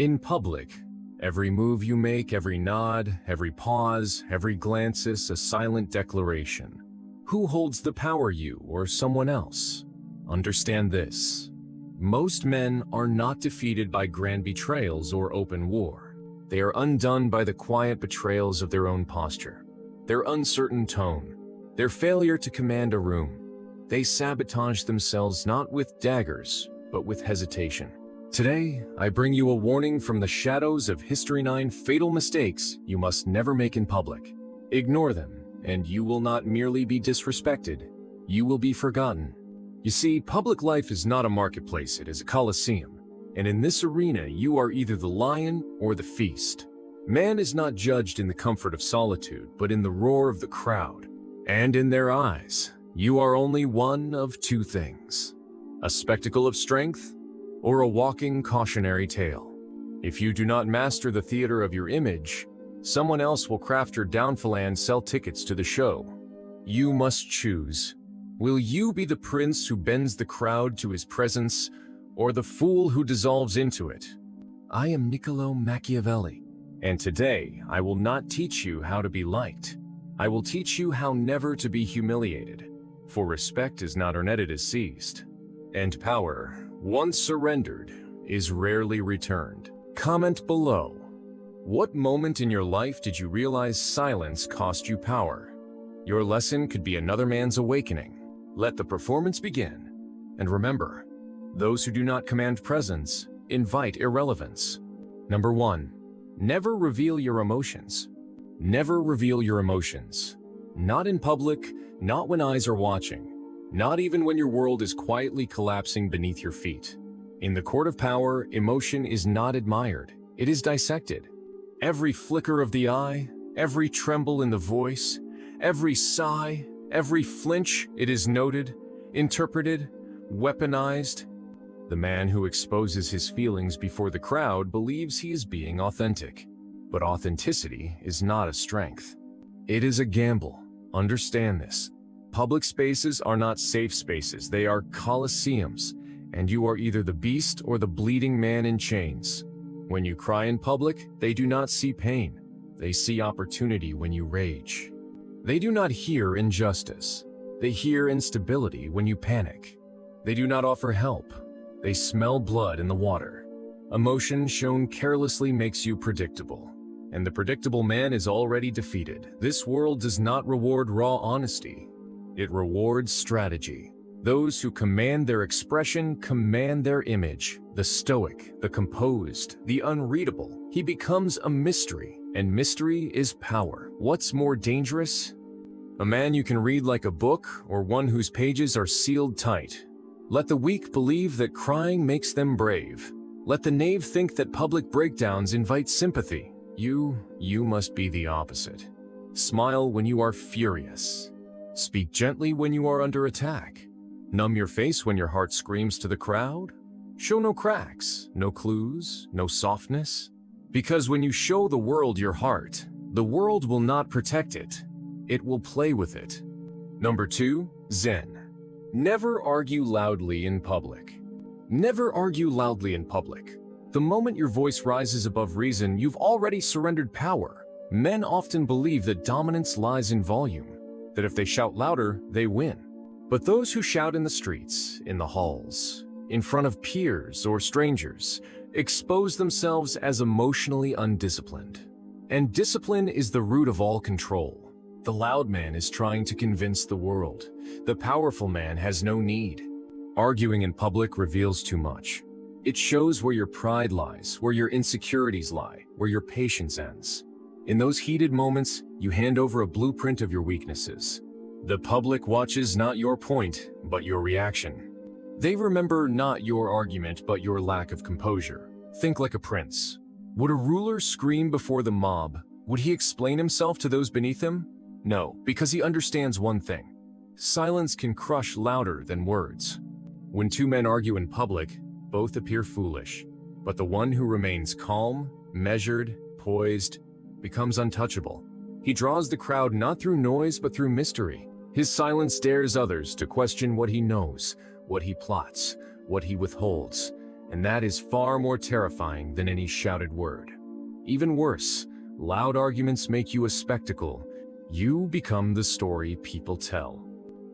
In public, every move you make, every nod, every pause, every glance is a silent declaration. Who holds the power, you or someone else? Understand this. Most men are not defeated by grand betrayals or open war. They are undone by the quiet betrayals of their own posture, their uncertain tone, their failure to command a room. They sabotage themselves not with daggers, but with hesitation. Today, I bring you a warning from the shadows of History 9 fatal mistakes you must never make in public. Ignore them, and you will not merely be disrespected, you will be forgotten. You see, public life is not a marketplace, it is a coliseum. And in this arena, you are either the lion or the feast. Man is not judged in the comfort of solitude, but in the roar of the crowd. And in their eyes, you are only one of two things: a spectacle of strength or a walking cautionary tale. If you do not master the theater of your image, someone else will craft your downfall and sell tickets to the show. You must choose. Will you be the prince who bends the crowd to his presence, or the fool who dissolves into it? I am Niccolò Machiavelli, and today I will not teach you how to be liked. I will teach you how never to be humiliated, for respect is not earned, it is seized. And power, once surrendered, is rarely returned. Comment below. What moment in your life did you realize silence cost you power? Your lesson could be another man's awakening. Let the performance begin. And remember, those who do not command presence invite irrelevance. Number 1. Never reveal your emotions. Never reveal your emotions. Not in public, not when eyes are watching. Not even when your world is quietly collapsing beneath your feet. In the court of power, emotion is not admired, it is dissected. Every flicker of the eye, every tremble in the voice, every sigh, every flinch, it is noted, interpreted, weaponized. The man who exposes his feelings before the crowd believes he is being authentic. But authenticity is not a strength. It is a gamble. Understand this. Public spaces are not safe spaces, they are coliseums, and you are either the beast or the bleeding man in chains. When you cry in public, they do not see pain. They see opportunity when you rage. They do not hear injustice. They hear instability when you panic. They do not offer help. They smell blood in the water. Emotion shown carelessly makes you predictable, and the predictable man is already defeated. This world does not reward raw honesty. It rewards strategy. Those who command their expression command their image. The stoic, the composed, the unreadable. He becomes a mystery, and mystery is power. What's more dangerous? A man you can read like a book, or one whose pages are sealed tight. Let the weak believe that crying makes them brave. Let the knave think that public breakdowns invite sympathy. You must be the opposite. Smile when you are furious. Speak gently when you are under attack. Numb your face when your heart screams to the crowd. Show no cracks, no clues, no softness. Because when you show the world your heart, the world will not protect it. It will play with it. Number 2, Zen. Never argue loudly in public. Never argue loudly in public. The moment your voice rises above reason, you've already surrendered power. Men often believe that dominance lies in volume, that if they shout louder, they win. But those who shout in the streets, in the halls, in front of peers or strangers, expose themselves as emotionally undisciplined. And discipline is the root of all control. The loud man is trying to convince the world. The powerful man has no need. Arguing in public reveals too much. It shows where your pride lies, where your insecurities lie, where your patience ends. In those heated moments, you hand over a blueprint of your weaknesses. The public watches not your point, but your reaction. They remember not your argument, but your lack of composure. Think like a prince. Would a ruler scream before the mob? Would he explain himself to those beneath him? No, because he understands one thing. Silence can crush louder than words. When two men argue in public, both appear foolish, but the one who remains calm, measured, poised, becomes untouchable. He draws the crowd not through noise but through mystery. His silence dares others to question what he knows, what he plots, what he withholds, and that is far more terrifying than any shouted word. Even worse, loud arguments make you a spectacle. You become the story people tell.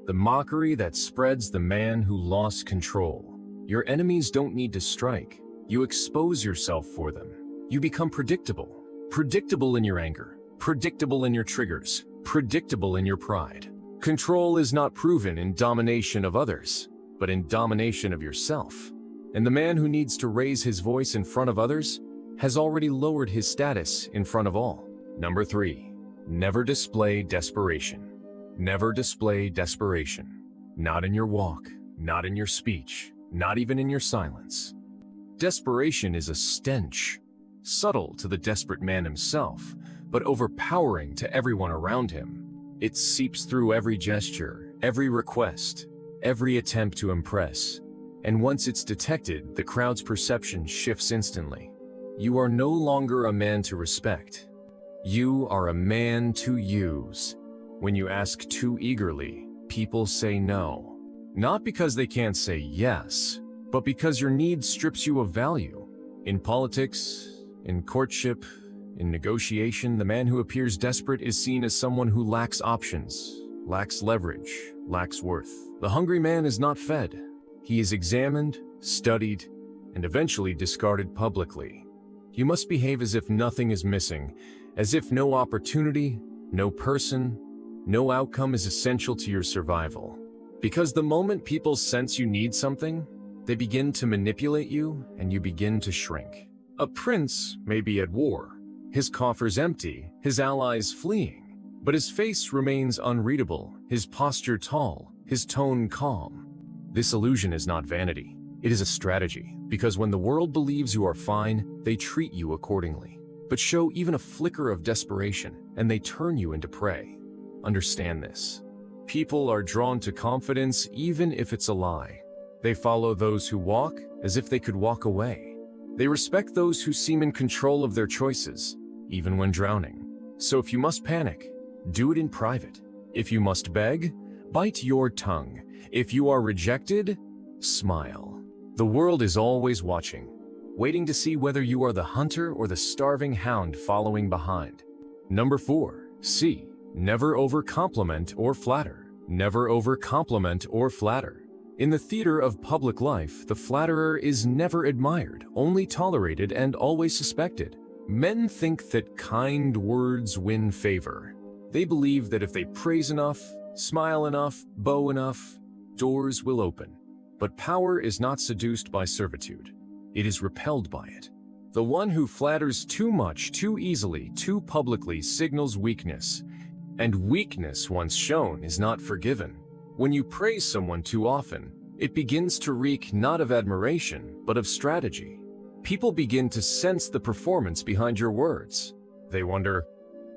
The mockery that spreads the man who lost control. Your enemies don't need to strike. You expose yourself for them. You become predictable. Predictable in your anger. Predictable in your triggers. Predictable in your pride. Control is not proven in domination of others, but in domination of yourself. And the man who needs to raise his voice in front of others has already lowered his status in front of all. Number 3, never display desperation. Never display desperation. Not in your walk, not in your speech, not even in your silence. Desperation is a stench, subtle to the desperate man himself, but overpowering to everyone around him. It seeps through every gesture, every request, every attempt to impress. And once it's detected, the crowd's perception shifts instantly. You are no longer a man to respect. You are a man to use. When you ask too eagerly, people say no. Not because they can't say yes, but because your need strips you of value. In politics, in courtship, in negotiation, the man who appears desperate is seen as someone who lacks options, lacks leverage, lacks worth. The hungry man is not fed. He is examined, studied, and eventually discarded publicly. You must behave as if nothing is missing, as if no opportunity, no person, no outcome is essential to your survival. Because the moment people sense you need something, they begin to manipulate you and you begin to shrink. A prince may be at war, his coffers empty, his allies fleeing, but his face remains unreadable, his posture tall, his tone calm. This illusion is not vanity. It is a strategy, because when the world believes you are fine, they treat you accordingly. But show even a flicker of desperation, and they turn you into prey. Understand this. People are drawn to confidence even if it's a lie. They follow those who walk as if they could walk away. They respect those who seem in control of their choices, even when drowning. So if you must panic, do it in private. If you must beg, bite your tongue. If you are rejected, smile. The world is always watching, waiting to see whether you are the hunter or the starving hound following behind. Number 4, C. Never over-compliment or flatter. Never over-compliment or flatter. In the theater of public life, the flatterer is never admired, only tolerated, and always suspected. Men think that kind words win favor. They believe that if they praise enough, smile enough, bow enough, doors will open. But power is not seduced by servitude. It is repelled by it. The one who flatters too much, too easily, too publicly signals weakness. And weakness once shown is not forgiven. When you praise someone too often, it begins to reek not of admiration, but of strategy. People begin to sense the performance behind your words. They wonder,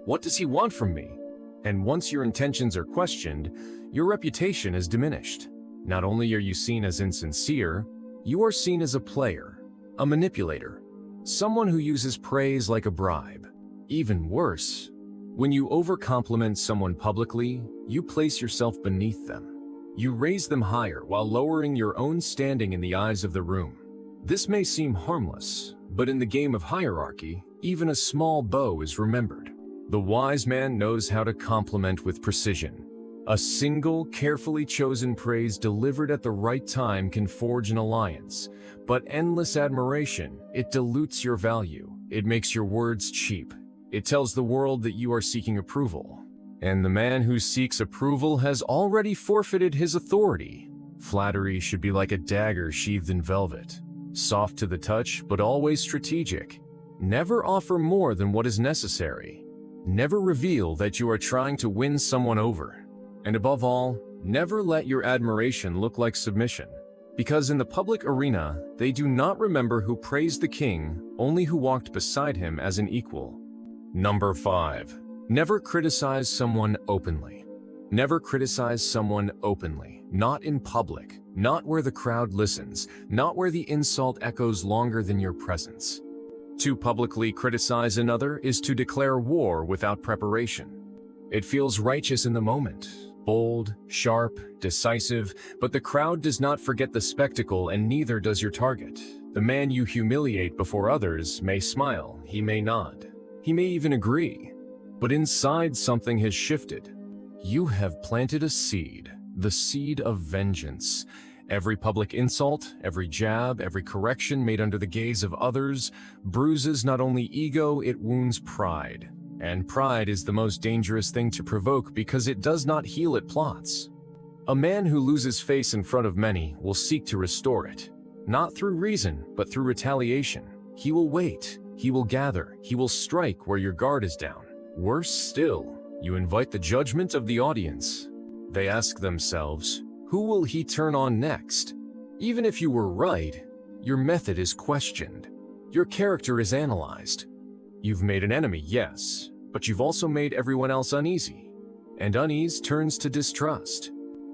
what does he want from me? And once your intentions are questioned, your reputation is diminished. Not only are you seen as insincere, you are seen as a player, a manipulator, someone who uses praise like a bribe. Even worse, when you overcompliment someone publicly, you place yourself beneath them. You raise them higher while lowering your own standing in the eyes of the room. This may seem harmless, but in the game of hierarchy, even a small bow is remembered. The wise man knows how to compliment with precision. A single, carefully chosen praise delivered at the right time can forge an alliance, but endless admiration, it dilutes your value. It makes your words cheap. It tells the world that you are seeking approval. And the man who seeks approval has already forfeited his authority. Flattery should be like a dagger sheathed in velvet, soft to the touch, but always strategic. Never offer more than what is necessary. Never reveal that you are trying to win someone over. And above all, never let your admiration look like submission. Because in the public arena, they do not remember who praised the king, only who walked beside him as an equal. Number 5. Never criticize someone openly. Never criticize someone openly, not in public, not where the crowd listens, not where the insult echoes longer than your presence. To publicly criticize another is to declare war without preparation. It feels righteous in the moment, bold, sharp, decisive, but the crowd does not forget the spectacle and neither does your target. The man you humiliate before others may smile, he may nod, he may even agree. But inside something has shifted. You have planted a seed, the seed of vengeance. Every public insult, every jab, every correction made under the gaze of others bruises not only ego, it wounds pride. And pride is the most dangerous thing to provoke because it does not heal, it plots. A man who loses face in front of many will seek to restore it, not through reason, but through retaliation. He will wait, he will gather, he will strike where your guard is down. Worse still, you invite the judgment of the audience. They ask themselves, who will he turn on next? Even if you were right, your method is questioned. Your character is analyzed. You've made an enemy, yes, but you've also made everyone else uneasy. And unease turns to distrust.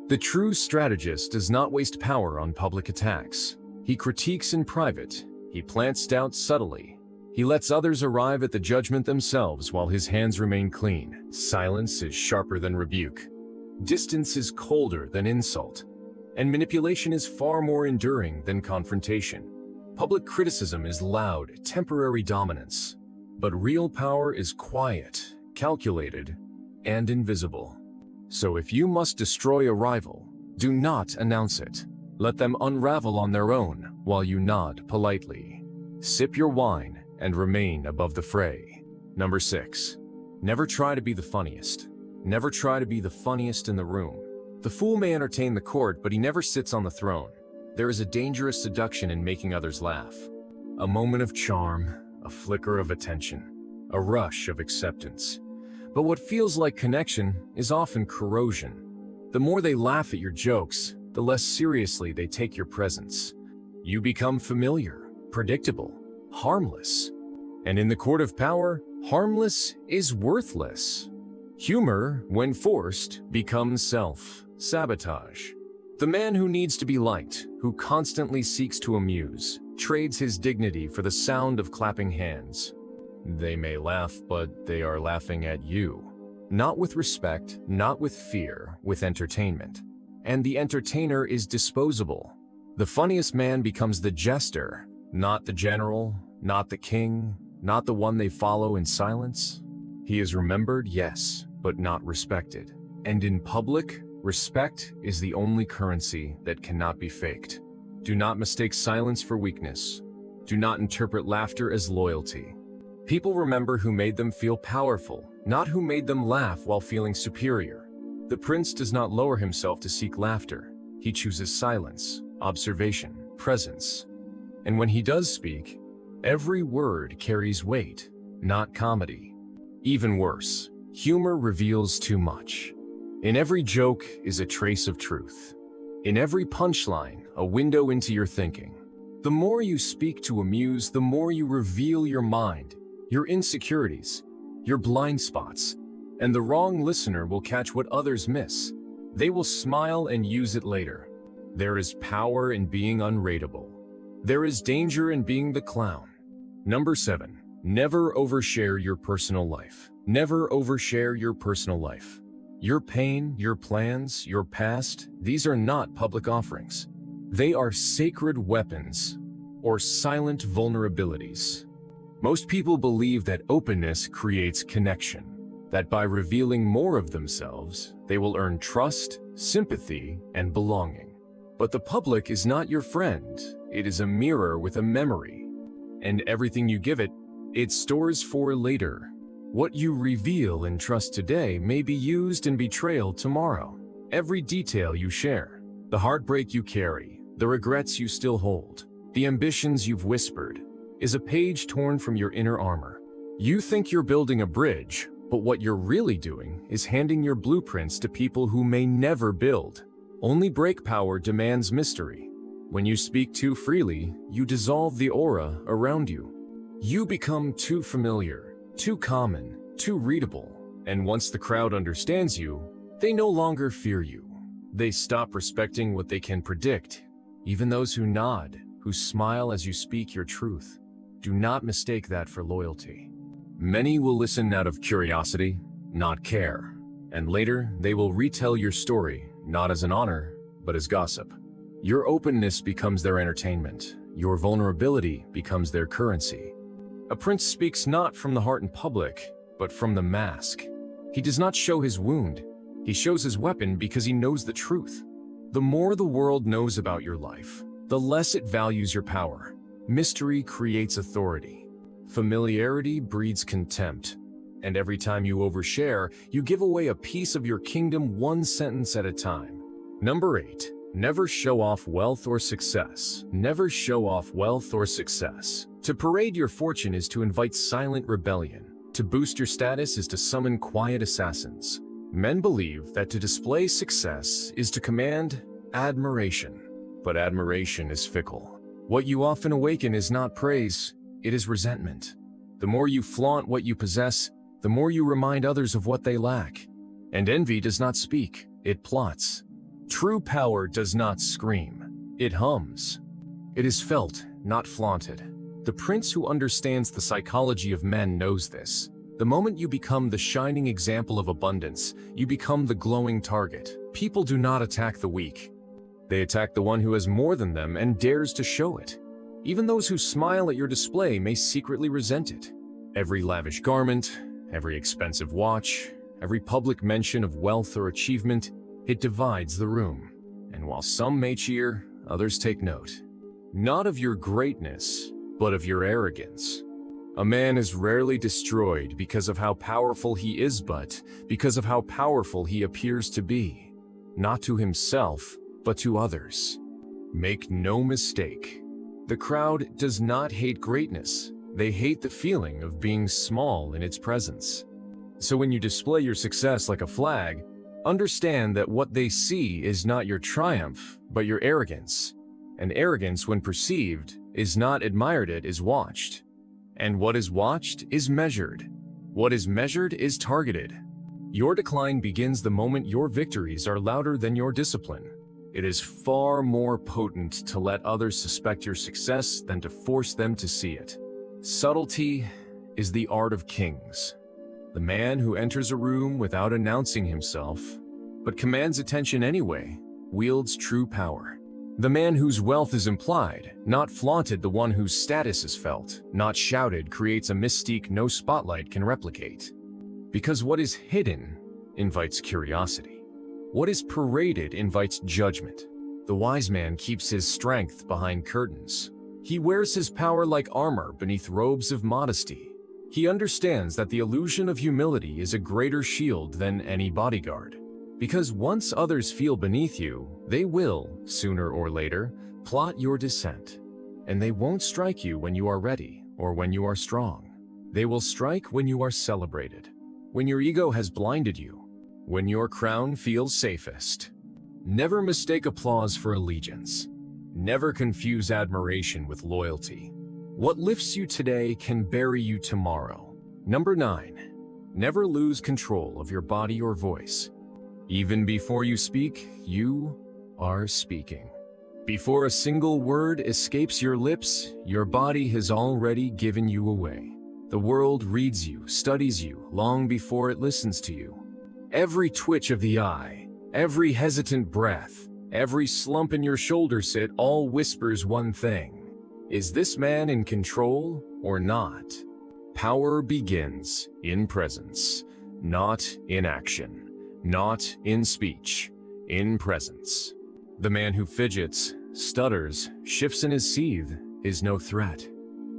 The true strategist does not waste power on public attacks. He critiques in private. He plants doubts subtly. He lets others arrive at the judgment themselves while his hands remain clean. Silence is sharper than rebuke. Distance is colder than insult. And manipulation is far more enduring than confrontation. Public criticism is loud, temporary dominance. But real power is quiet, calculated, and invisible. So if you must destroy a rival, do not announce it. Let them unravel on their own while you nod politely. Sip your wine and remain above the fray. Number 6. Never try to be the funniest. Never try to be the funniest in the room. The fool may entertain the court, but he never sits on the throne. There is a dangerous seduction in making others laugh. A moment of charm, a flicker of attention, a rush of acceptance. But what feels like connection is often corrosion. The more they laugh at your jokes, the less seriously they take your presence. You become familiar, predictable, harmless. And in the court of power, harmless is worthless. Humor, when forced, becomes self-sabotage. The man who needs to be liked, who constantly seeks to amuse, trades his dignity for the sound of clapping hands. They may laugh, but they are laughing at you. Not with respect, not with fear, with entertainment. And the entertainer is disposable. The funniest man becomes the jester, not the general, not the king, not the one they follow in silence. He is remembered, yes, but not respected. And in public, respect is the only currency that cannot be faked. Do not mistake silence for weakness. Do not interpret laughter as loyalty. People remember who made them feel powerful, not who made them laugh while feeling superior. The prince does not lower himself to seek laughter. He chooses silence, observation, presence. And when he does speak, every word carries weight, not comedy. Even worse, humor reveals too much. In every joke is a trace of truth. In every punchline, a window into your thinking. The more you speak to amuse, the more you reveal your mind, your insecurities, your blind spots, and the wrong listener will catch what others miss. They will smile and use it later. There is power in being unrateable. There is danger in being the clown. Number 7. Never overshare your personal life. Never overshare your personal life. Your pain, your plans, your past, these are not public offerings. They are sacred weapons or silent vulnerabilities. Most people believe that openness creates connection, that by revealing more of themselves, they will earn trust, sympathy, and belonging. But the public is not your friend. It is a mirror with a memory. And everything you give it, it stores for later. What you reveal and trust today may be used in betrayal tomorrow. Every detail you share, the heartbreak you carry, the regrets you still hold, the ambitions you've whispered, is a page torn from your inner armor. You think you're building a bridge, but what you're really doing is handing your blueprints to people who may never build. Only break power demands mystery. When you speak too freely, you dissolve the aura around you. You become too familiar, too common, too readable, and once the crowd understands you, they no longer fear you. They stop respecting what they can predict. Even those who nod, who smile as you speak your truth, do not mistake that for loyalty. Many will listen out of curiosity, not care, and later they will retell your story, not as an honor, but as gossip. Your openness becomes their entertainment. Your vulnerability becomes their currency. A prince speaks not from the heart in public, but from the mask. He does not show his wound. He shows his weapon because he knows the truth. The more the world knows about your life, the less it values your power. Mystery creates authority. Familiarity breeds contempt. And every time you overshare, you give away a piece of your kingdom one sentence at a time. Number 8. Never show off wealth or success. Never show off wealth or success. To parade your fortune is to invite silent rebellion. To boost your status is to summon quiet assassins. Men believe that to display success is to command admiration. But admiration is fickle. What you often awaken is not praise, it is resentment. The more you flaunt what you possess, the more you remind others of what they lack. And envy does not speak, it plots. True power does not scream, it hums. It is felt, not flaunted. The prince who understands the psychology of men knows this. The moment you become the shining example of abundance, you become the glowing target. People do not attack the weak. They attack the one who has more than them and dares to show it. Even those who smile at your display may secretly resent it. Every lavish garment, every expensive watch, every public mention of wealth or achievement, it divides the room. And while some may cheer, others take note. Not of your greatness, but of your arrogance. A man is rarely destroyed because of how powerful he is, but because of how powerful he appears to be. Not to himself, but to others. Make no mistake. The crowd does not hate greatness. They hate the feeling of being small in its presence. So when you display your success like a flag, understand that what they see is not your triumph, but your arrogance. And arrogance, when perceived, is not admired, it is watched. And what is watched is measured. What is measured is targeted. Your decline begins the moment your victories are louder than your discipline. It is far more potent to let others suspect your success than to force them to see it. Subtlety is the art of kings. The man who enters a room without announcing himself, but commands attention anyway, wields true power. The man whose wealth is implied, not flaunted, the one whose status is felt, not shouted, creates a mystique no spotlight can replicate. Because what is hidden invites curiosity. What is paraded invites judgment. The wise man keeps his strength behind curtains. He wears his power like armor beneath robes of modesty. He understands that the illusion of humility is a greater shield than any bodyguard. Because once others feel beneath you, they will, sooner or later, plot your descent. And they won't strike you when you are ready or when you are strong. They will strike when you are celebrated, when your ego has blinded you, when your crown feels safest. Never mistake applause for allegiance. Never confuse admiration with loyalty. What lifts you today can bury you tomorrow. Number 9. Never lose control of your body or voice. Even before you speak, you are speaking. Before a single word escapes your lips, your body has already given you away. The world reads you, studies you, long before it listens to you. Every twitch of the eye, every hesitant breath, every slump in your shoulder sit all whispers one thing. Is this man in control or not? Power begins in presence, not in action. Not in speech, in presence. The man who fidgets, stutters, shifts in his seat is no threat.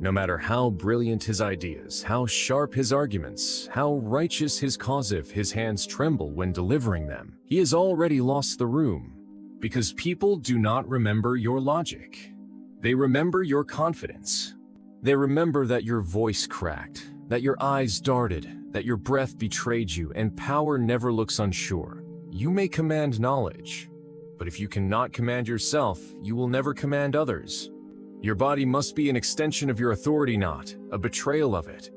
No matter how brilliant his ideas, how sharp his arguments, how righteous his cause, if his hands tremble when delivering them, he has already lost the room. Because people do not remember your logic. They remember your confidence. They remember that your voice cracked, that your eyes darted, that your breath betrayed you, and power never looks unsure. You may command knowledge, but if you cannot command yourself, you will never command others. Your body must be an extension of your authority, not a betrayal of it.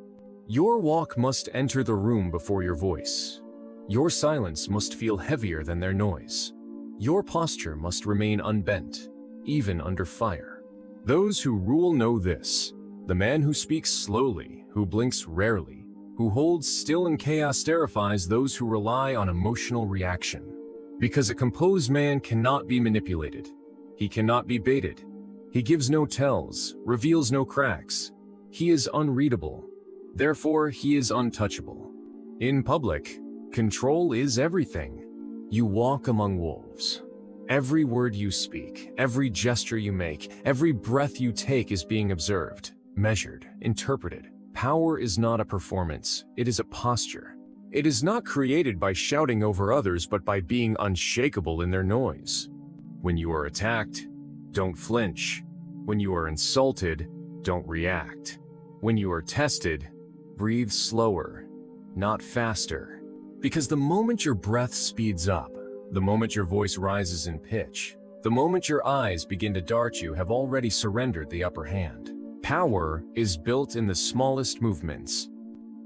Your walk must enter the room before your voice. Your silence must feel heavier than their noise. Your posture must remain unbent, even under fire. Those who rule know this. The man who speaks slowly, who blinks rarely, who holds still in chaos terrifies those who rely on emotional reaction. Because a composed man cannot be manipulated. He cannot be baited. He gives no tells, reveals no cracks. He is unreadable. Therefore, he is untouchable. In public, control is everything. You walk among wolves. Every word you speak, every gesture you make, every breath you take is being observed, measured, interpreted. Power is not a performance, it is a posture. It is not created by shouting over others, but by being unshakable in their noise. When you are attacked, don't flinch. When you are insulted, don't react. When you are tested, breathe slower, not faster. Because the moment your breath speeds up, the moment your voice rises in pitch, the moment your eyes begin to dart, you have already surrendered the upper hand. Power is built in the smallest movements.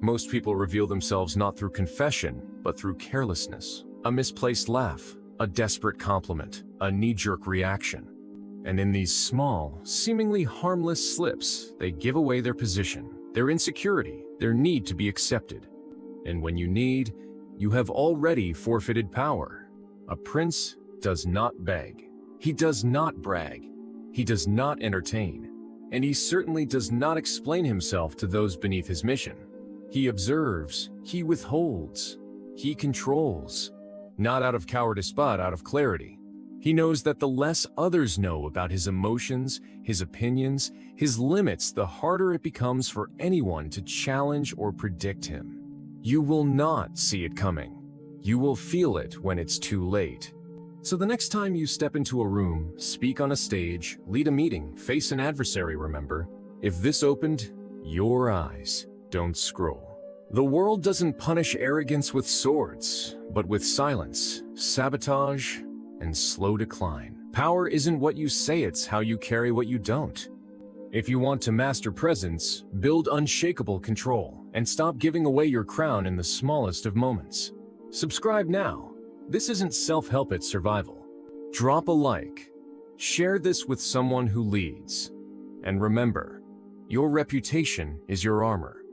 Most people reveal themselves not through confession, but through carelessness. A misplaced laugh, a desperate compliment, a knee-jerk reaction. And in these small, seemingly harmless slips, they give away their position, their insecurity, their need to be accepted. And when you need, you have already forfeited power. A prince does not beg. He does not brag. He does not entertain. And he certainly does not explain himself to those beneath his mission. He observes, he withholds, he controls. Not out of cowardice, but out of clarity. He knows that the less others know about his emotions, his opinions, his limits, the harder it becomes for anyone to challenge or predict him. You will not see it coming. You will feel it when it's too late. So the next time you step into a room, speak on a stage, lead a meeting, face an adversary, remember, if this opened your eyes, don't scroll. The world doesn't punish arrogance with swords, but with silence, sabotage, and slow decline. Power isn't what you say, it's how you carry what you don't. If you want to master presence, build unshakable control, and stop giving away your crown in the smallest of moments. Subscribe now. This isn't self-help, it's survival. Drop a like. Share this with someone who leads. And remember, your reputation is your armor.